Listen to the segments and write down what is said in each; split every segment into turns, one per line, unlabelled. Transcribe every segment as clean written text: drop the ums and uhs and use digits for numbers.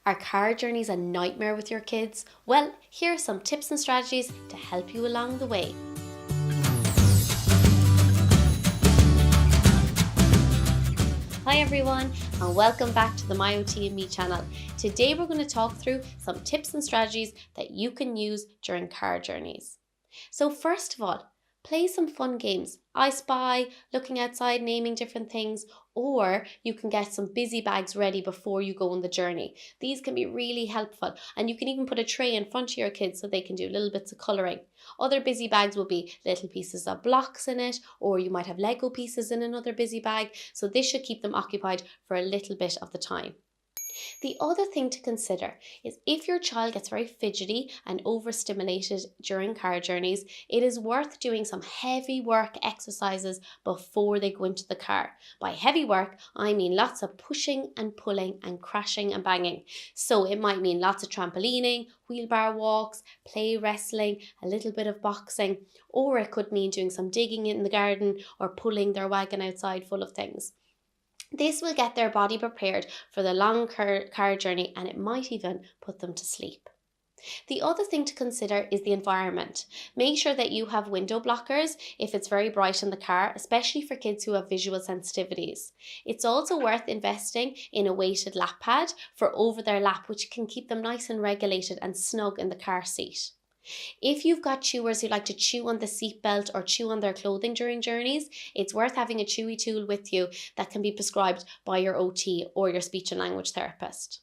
Are car journeys a nightmare with your kids? Well, here are some tips and strategies to help you along the way. Hi everyone, and welcome back to the My OT and Me channel. Today we're going to talk through some tips and strategies that you can use during car journeys. So first of all, play some fun games. I Spy, looking outside, naming different things, or you can get some busy bags ready before you go on the journey. These can be really helpful, and you can even put a tray in front of your kids so they can do little bits of colouring. Other busy bags will be little pieces of blocks in it, or you might have Lego pieces in another busy bag, so this should keep them occupied for a little bit of the time. The other thing to consider is if your child gets very fidgety and overstimulated during car journeys, it is worth doing some heavy work exercises before they go into the car. By heavy work, I mean lots of pushing and pulling and crashing and banging. So it might mean lots of trampolining, wheelbarrow walks, play wrestling, a little bit of boxing, or it could mean doing some digging in the garden or pulling their wagon outside full of things. This will get their body prepared for the long car journey, and it might even put them to sleep. The other thing to consider is the environment. Make sure that you have window blockers if it's very bright in the car, especially for kids who have visual sensitivities. It's also worth investing in a weighted lap pad for over their lap, which can keep them nice and regulated and snug in the car seat. If you've got chewers who like to chew on the seatbelt or chew on their clothing during journeys, it's worth having a chewy tool with you that can be prescribed by your OT or your speech and language therapist.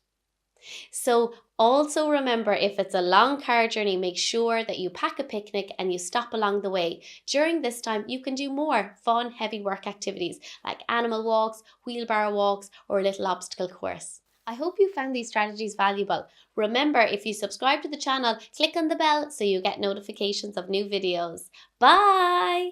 So also remember, if it's a long car journey, make sure that you pack a picnic and you stop along the way. During this time, you can do more fun, heavy work activities like animal walks, wheelbarrow walks, or a little obstacle course. I hope you found these strategies valuable. Remember, if you subscribe to the channel, click on the bell so you get notifications of new videos. Bye!